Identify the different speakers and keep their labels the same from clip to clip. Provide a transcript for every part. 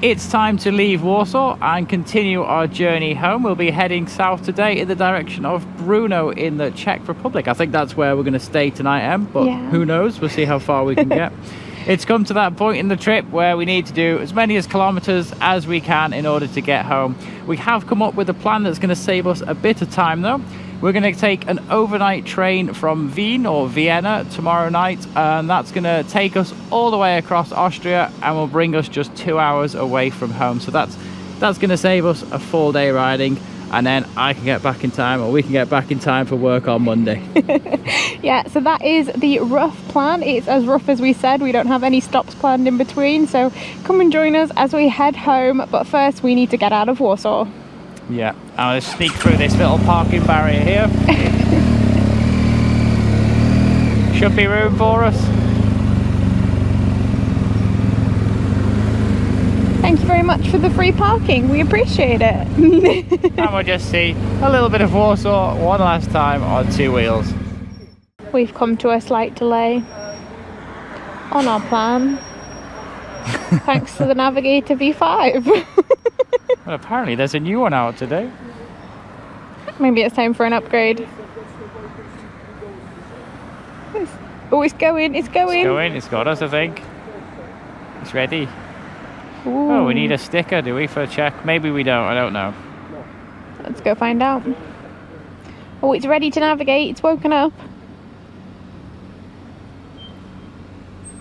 Speaker 1: It's time to leave Warsaw and continue our journey home. We'll be heading south today in the direction of Bruno in the Czech Republic. I think that's where we're going to stay tonight, Em, but who knows? We'll see how far we can get. It's come to that point in the trip where we need to do as many kilometers as we can in order to get home. We have come up with a plan that's going to save us a bit of time though. We're going to take an overnight train from Wien or Vienna tomorrow night, and that's going to take us all the way across Austria and will bring us just 2 hours away from home. So that's going to save us a full day riding, and then I can get back in time, or we can get back in time for work on Monday.
Speaker 2: Yeah, so that is the rough plan. It's as rough as we said. We don't have any stops planned in between, so come and join us as we head home. But first we need to get out of Warsaw.
Speaker 1: Yeah, I'm going to sneak through this little parking barrier here. Should be room for us.
Speaker 2: Thank you very much for the free parking. We appreciate it.
Speaker 1: And we'll just see a little bit of Warsaw one last time on two wheels.
Speaker 2: We've come to a slight delay on our plan. Thanks to the Navigator V5.
Speaker 1: Well, apparently there's a new one out today.
Speaker 2: Maybe it's time for an upgrade. Oh, it's going, it's going.
Speaker 1: It's going, it's got us, I think. It's ready.
Speaker 2: Ooh.
Speaker 1: Oh, we need a sticker, do we, for a check? Maybe we don't, I don't know.
Speaker 2: Let's go find out. Oh, it's ready to navigate, it's woken up.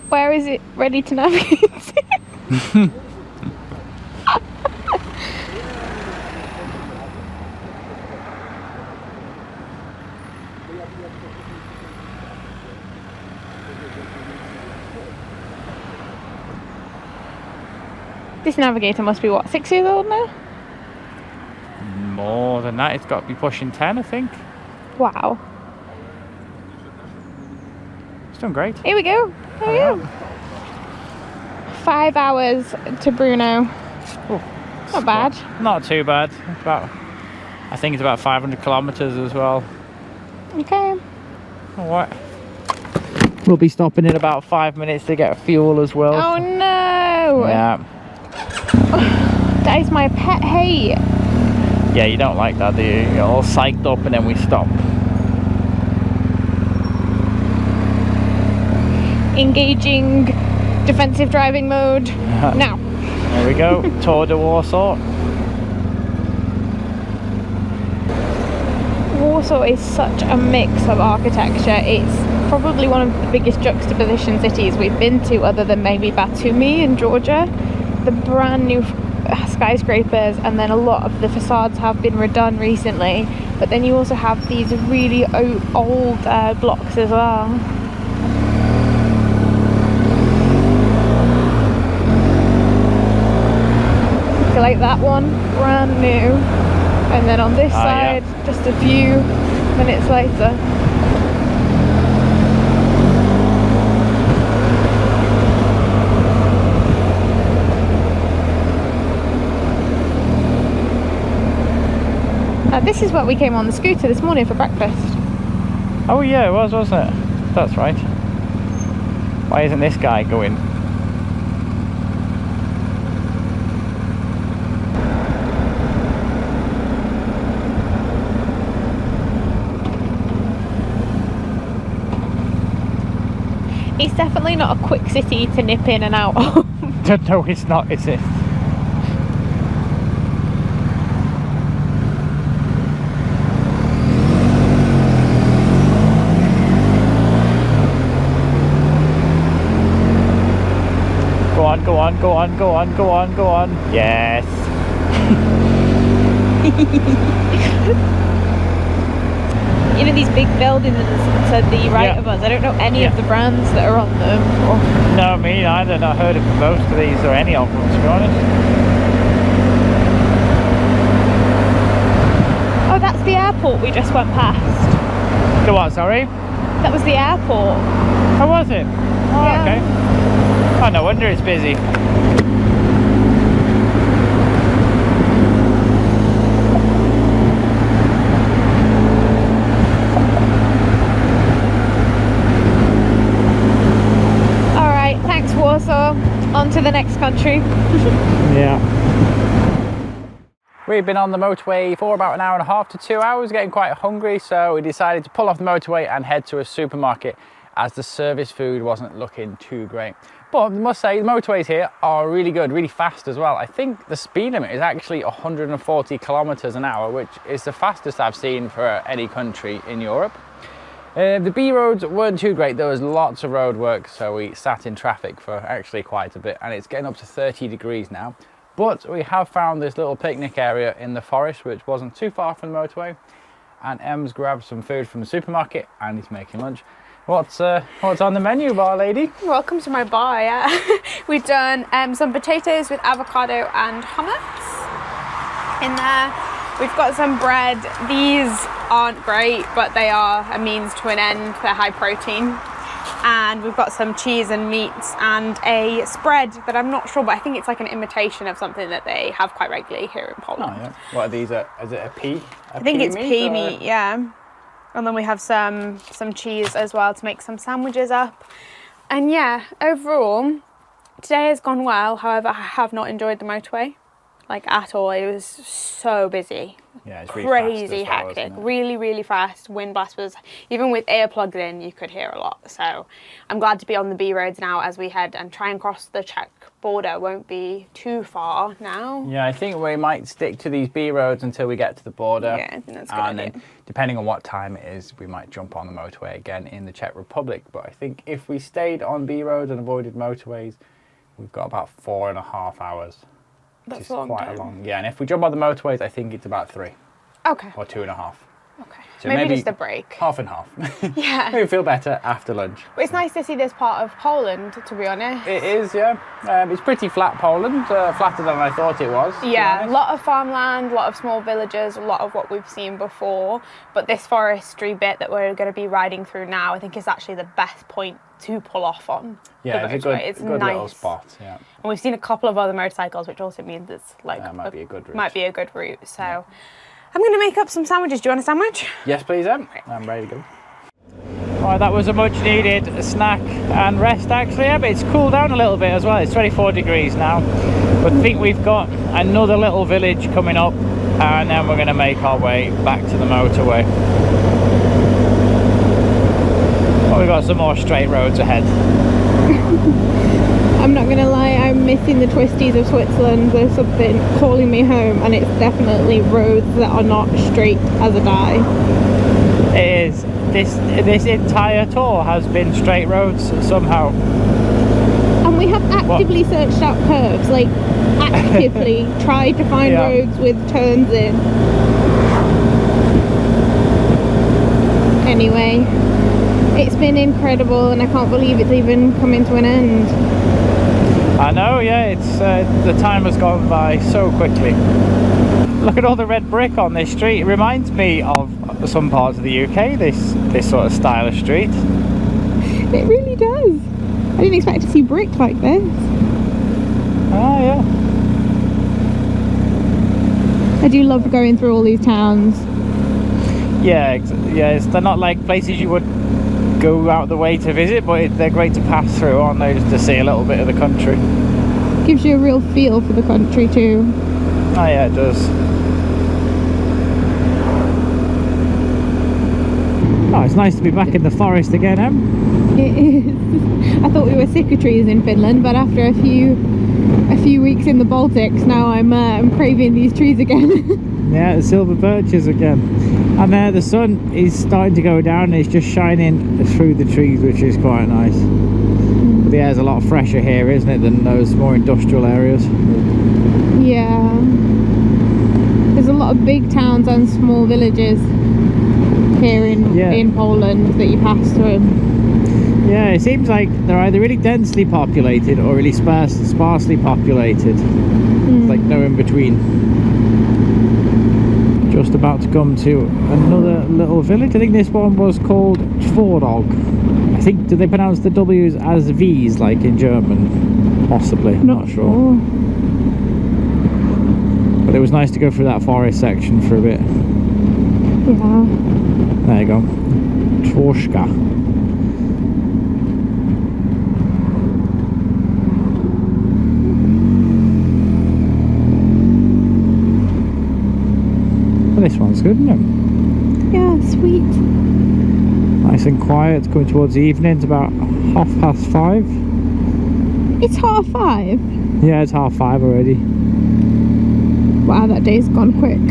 Speaker 2: Where is it ready to navigate? This Navigator must be what, 6 years old now?
Speaker 1: More than that, it's got to be pushing 10, I think.
Speaker 2: Wow.
Speaker 1: It's done great.
Speaker 2: Here we go. Here we go. 5 hours to Bruno.
Speaker 1: Ooh,
Speaker 2: Not bad.
Speaker 1: Not too bad. I think it's about 500 kilometers as well.
Speaker 2: Okay.
Speaker 1: Alright. We'll be stopping in about 5 minutes to get fuel as well.
Speaker 2: Oh no!
Speaker 1: Yeah.
Speaker 2: That is my pet hate.
Speaker 1: Yeah, you don't like that, do you? You're all psyched up and then we stop.
Speaker 2: Engaging defensive driving mode. Now.
Speaker 1: There we go. Tour de Warsaw.
Speaker 2: Warsaw is such a mix of architecture. It's probably one of the biggest juxtaposition cities we've been to, other than maybe Batumi in Georgia. The brand new skyscrapers, and then a lot of the facades have been redone recently, but then you also have these really old blocks as well. I feel like that one, brand new, and then on this side, just a few minutes later. This is where we came on the scooter this morning for breakfast.
Speaker 1: Oh yeah, it was, wasn't it? That's right. Why isn't this guy going?
Speaker 2: It's definitely not a quick city to nip in and out of.
Speaker 1: No, it's not, is it? Go on, go on, go on, go on, go on. Yes.
Speaker 2: You know these big buildings to the right of us, I don't know any of the brands that are on them. Or...
Speaker 1: No, me neither. Not heard of most of these or any of them, to be honest.
Speaker 2: Oh, that's the airport we just went past.
Speaker 1: The what, sorry?
Speaker 2: That was the airport.
Speaker 1: How was it? Oh,
Speaker 2: Yeah.
Speaker 1: okay. Oh, no wonder it's busy.
Speaker 2: Alright, thanks Warsaw. On to the next country.
Speaker 1: Yeah. We've been on the motorway for about an hour and a half to 2 hours, getting quite hungry, so we decided to pull off the motorway and head to a supermarket as the service food wasn't looking too great. But I must say, the motorways here are really good, really fast as well. I think the speed limit is actually 140 kilometers an hour, which is the fastest I've seen for any country in Europe. The B roads weren't too great. There was lots of road work, so we sat in traffic for actually quite a bit, and it's getting up to 30 degrees now. But we have found this little picnic area in the forest, which wasn't too far from the motorway, and Em's grabbed some food from the supermarket and he's making lunch. What's on the menu, bar lady?
Speaker 2: Welcome to my bar. Yeah. We've done some potatoes with avocado and hummus in there. We've got some bread. These aren't great, but they are a means to an end. They're high protein. And we've got some cheese and meats and a spread that I'm not sure, but I think it's like an imitation of something that they have quite regularly here in Poland.
Speaker 1: Oh, yeah. What are these? Is it a pea?
Speaker 2: I think it's pea meat, yeah. And then we have some cheese as well to make some sandwiches up. And yeah, overall, today has gone well. However, I have not enjoyed the motorway, like at all. It was so busy.
Speaker 1: Yeah, it's really
Speaker 2: crazy
Speaker 1: fast as well,
Speaker 2: hectic,
Speaker 1: isn't it?
Speaker 2: really, really fast. Wind blast was, even with earplugs in, you could hear a lot. So I'm glad to be on the B roads now as we head and try and cross the Czech border. Won't be too far now.
Speaker 1: Yeah, I think we might stick to these B roads until we get to the border.
Speaker 2: Yeah, I think that's a good
Speaker 1: And
Speaker 2: idea.
Speaker 1: then, depending on what time it is, we might jump on the motorway again in the Czech Republic. But I think if we stayed on B roads and avoided motorways, we've got about 4.5 hours.
Speaker 2: That's
Speaker 1: which is
Speaker 2: a long
Speaker 1: quite
Speaker 2: time.
Speaker 1: a long. Yeah, and if we jump on the motorways, I think it's about 3
Speaker 2: Okay.
Speaker 1: or 2.5.
Speaker 2: Okay.
Speaker 1: So
Speaker 2: maybe just a break.
Speaker 1: Half and half.
Speaker 2: Yeah.
Speaker 1: Maybe feel better after lunch.
Speaker 2: But it's nice to see this part of Poland, to be honest.
Speaker 1: It is, yeah. It's pretty flat Poland, flatter than I thought it was. to be
Speaker 2: Yeah, a
Speaker 1: honest.
Speaker 2: lot of farmland, a lot of small villages, a lot of what we've seen before. But this forestry bit that we're going to be riding through now, I think is actually the best point to pull off on.
Speaker 1: Yeah,
Speaker 2: the
Speaker 1: it's a
Speaker 2: motorway.
Speaker 1: good,
Speaker 2: It's
Speaker 1: good
Speaker 2: nice.
Speaker 1: little spot. Yeah.
Speaker 2: And we've seen a couple of other motorcycles, which also means it's like
Speaker 1: Might be a good route.
Speaker 2: Might be a good route. So I'm going to make up some sandwiches. Do you want a sandwich?
Speaker 1: Yes, please, Em. I'm ready to go. Right, that was a much needed snack and rest actually. Yeah, but it's cooled down a little bit as well. It's 24 degrees now. But I think we've got another little village coming up, and then we're going to make our way back to the motorway. But we've got some more straight roads ahead.
Speaker 2: I'm not going to lie, I'm missing the twisties of Switzerland. There's something calling me home, and it's definitely roads that are not straight as a die.
Speaker 1: It is. This entire tour has been straight roads somehow.
Speaker 2: And we have actively searched out curves, like actively tried to find
Speaker 1: Yeah.
Speaker 2: roads with turns in. Anyway, it's been incredible, and I can't believe it's even coming to an end.
Speaker 1: I know, yeah, it's the time has gone by so quickly. Look at all the red brick on this street. It reminds me of some parts of the UK, this sort of style of street.
Speaker 2: It really does. I didn't expect to see brick like this.
Speaker 1: Ah, yeah.
Speaker 2: I do love going through all these towns.
Speaker 1: Yeah, they're not like places you would go out of the way to visit, but they're great to pass through, aren't they, just to see a little bit of the country.
Speaker 2: Gives you a real feel for the country too.
Speaker 1: Oh yeah, it does. Oh, it's nice to be back in the forest again, Em.
Speaker 2: It is. I thought we were sick of trees in Finland, but after a few weeks in the Baltics, now I'm craving these trees again.
Speaker 1: Yeah, the silver birches again. And the sun is starting to go down and it's just shining through the trees, which is quite nice. But the air's a lot fresher here, isn't it, than those more industrial areas?
Speaker 2: Yeah. There's a lot of big towns and small villages here in Poland that you pass through.
Speaker 1: Yeah, it seems like they're either really densely populated or really sparsely populated. It's like no in between. Just about to come to another little village. I think this one was called Tvorog. I think, do they pronounce the W's as V's like in German? Possibly, not sure. But it was nice to go through that forest section for a bit.
Speaker 2: Yeah.
Speaker 1: There you go. Tvorska. This one's good, isn't it?
Speaker 2: Yeah, sweet.
Speaker 1: Nice and quiet. It's coming towards the evening. It's about 5:30.
Speaker 2: It's 5:30.
Speaker 1: Yeah, it's 5:30 already.
Speaker 2: Wow, that day's gone quick.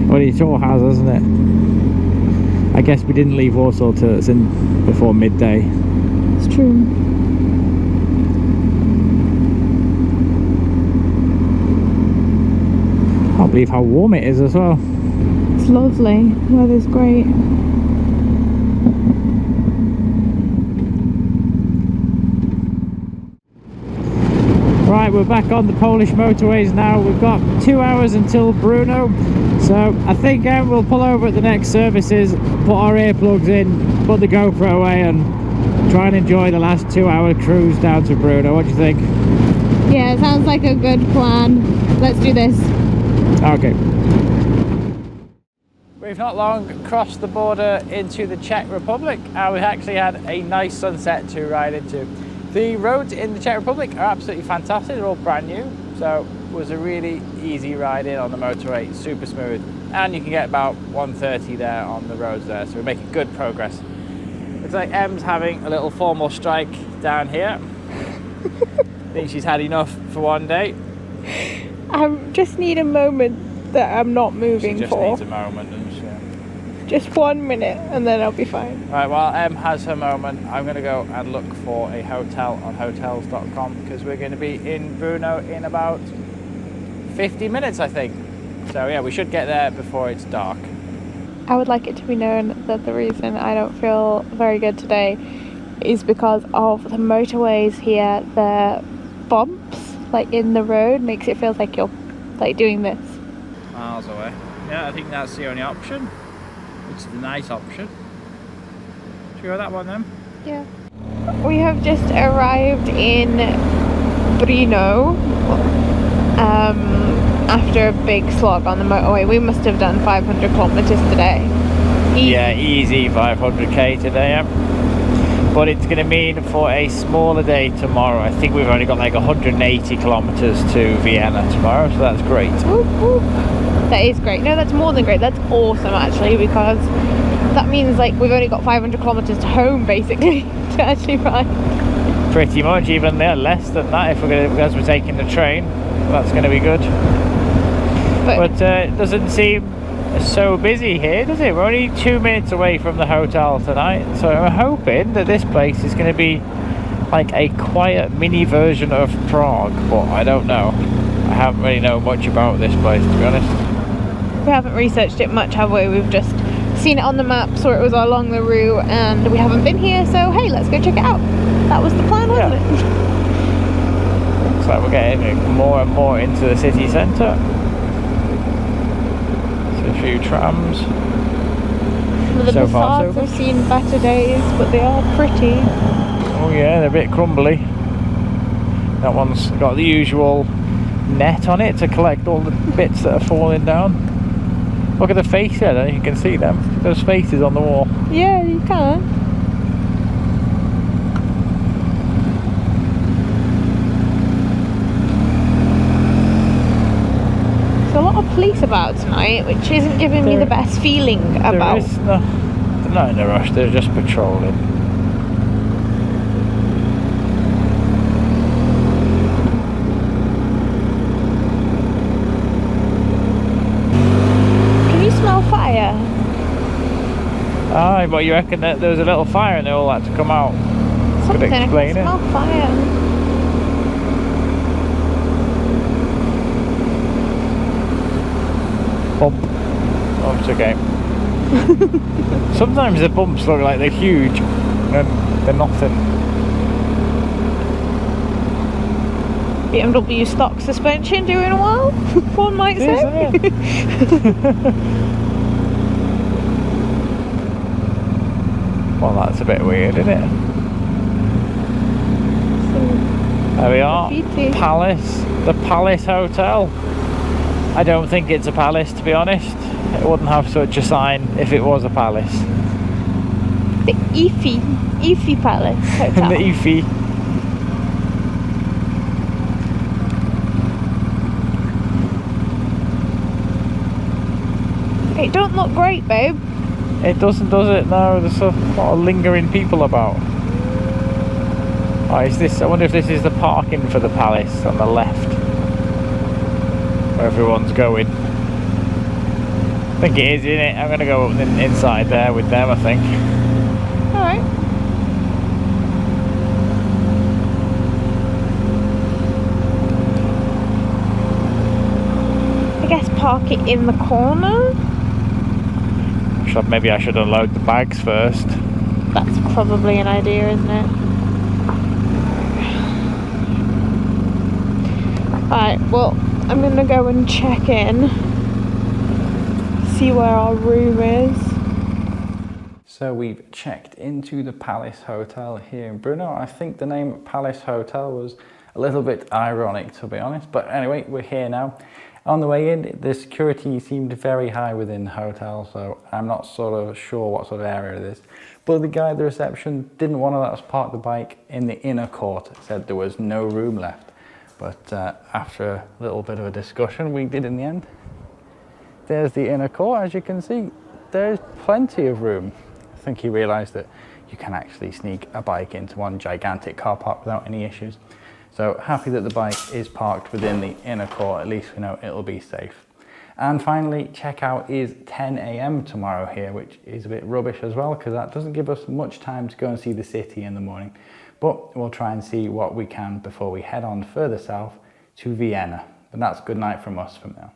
Speaker 1: Well, it all has, hasn't it? I guess we didn't leave Warsaw till it's in before midday.
Speaker 2: It's true.
Speaker 1: Can't believe how warm it is as well.
Speaker 2: It's lovely. Weather's great.
Speaker 1: Right, we're back on the Polish motorways now. We've got 2 hours until Bruno, so I think we'll pull over at the next services, put our earplugs in, put the GoPro away, and try and enjoy the last 2 hour cruise down to Bruno. What do you think?
Speaker 2: Yeah, it sounds like a good plan. Let's do this.
Speaker 1: Okay. We've not long crossed the border into the Czech Republic, and we've actually had a nice sunset to ride into. The roads in the Czech Republic are absolutely fantastic. They're all brand new, so it was a really easy ride in on the motorway, super smooth, and you can get about 130 there on the roads there, so we're making good progress. Looks like Em's having a little formal strike down here. I think she's had enough for one day.
Speaker 2: I just need a moment that I'm not moving
Speaker 1: She just
Speaker 2: for.
Speaker 1: needs a moment, doesn't she?
Speaker 2: Just 1 minute and then I'll be fine.
Speaker 1: Right, while Em has her moment, I'm going to go and look for a hotel on hotels.com, because we're going to be in Bruno in about 50 minutes, I think. So yeah, we should get there before it's dark.
Speaker 2: I would like it to be known that the reason I don't feel very good today is because of the motorways here. The bumps like in the road makes it feel like you're like doing this.
Speaker 1: Miles away. Yeah, I think that's the only option. It's the nice option. Should we go that one then?
Speaker 2: Yeah. We have just arrived in Brno after a big slog on the motorway. We must have done 500 kilometers today. Easy.
Speaker 1: Yeah, easy 500k today, yeah. But it's going to mean for a smaller day tomorrow. I think we've only got like 180 kilometers to Vienna tomorrow, so that's great.
Speaker 2: Whoop, whoop. That is great. No, that's more than great. That's awesome actually, because that means like we've only got 500 kilometers to home basically to actually ride.
Speaker 1: Pretty much, even less than that if because we're taking the train. That's going to be good. But it doesn't seem so busy here, does it? We're only 2 minutes away from the hotel tonight, so I'm hoping that this place is going to be like a quiet mini version of Prague, but I don't know. I haven't really known much about this place, to be honest.
Speaker 2: We haven't researched it much, have we? We've just seen it on the map, saw it was along the route, and we haven't been here, so hey, let's go check it out. That was the plan, wasn't it?
Speaker 1: Looks like we're getting more and more into the city centre. A few trams.
Speaker 2: The
Speaker 1: So far, so
Speaker 2: facades have seen better days, but they are pretty.
Speaker 1: Oh yeah, they're a bit crumbly. That one's got the usual net on it to collect all the bits that are falling down. Look at the face there, then you can see them. Those faces on the wall.
Speaker 2: Yeah, you can. There's a lot of police about tonight, which isn't giving me the best feeling about.
Speaker 1: They're not in a rush, they're just patrolling.
Speaker 2: Can you smell fire?
Speaker 1: Ah, but you reckon that there was a little fire and they all had to come out?
Speaker 2: Something,
Speaker 1: Could explain
Speaker 2: I can smell fire.
Speaker 1: Bump. Oh, it's okay. Sometimes the bumps look like they're huge and they're nothing.
Speaker 2: BMW stock suspension doing well, one might say.
Speaker 1: Well, that's a bit weird, isn't it? There we are.
Speaker 2: Graffiti.
Speaker 1: Palace. The Palace Hotel. I don't think it's a palace, to be honest. It wouldn't have such a sign if it was a palace.
Speaker 2: The Ify Palace Hotel.
Speaker 1: The Ify.
Speaker 2: It don't look great, babe.
Speaker 1: It doesn't, does it? No, there's a lot of lingering people about. Oh, is this? I wonder if this is the parking for the palace on the left, where everyone's going. I think it is, isn't it? I'm gonna go inside there with them, I think.
Speaker 2: All right. I guess park it in the corner.
Speaker 1: Maybe I should unload the bags first.
Speaker 2: That's probably an idea, isn't it? Alright, well, I'm gonna go and check in, see where our room is.
Speaker 1: So we've checked into the Palace Hotel here in Bruno. I think the name Palace Hotel was a little bit ironic, to be honest, but anyway, we're here now. On the way in, the security seemed very high within the hotel, so I'm not sort of sure what sort of area it is. But the guy at the reception didn't want to let us park the bike in the inner court. Said there was no room left. But after a little bit of a discussion, we did in the end. There's the inner court, as you can see. There's plenty of room. I think he realised that you can actually sneak a bike into one gigantic car park without any issues. So happy that the bike is parked within the inner court, at least we know it'll be safe. And finally, checkout is 10 AM tomorrow here, which is a bit rubbish as well, because that doesn't give us much time to go and see the city in the morning. But we'll try and see what we can before we head on further south to Vienna. But that's good night from us from now.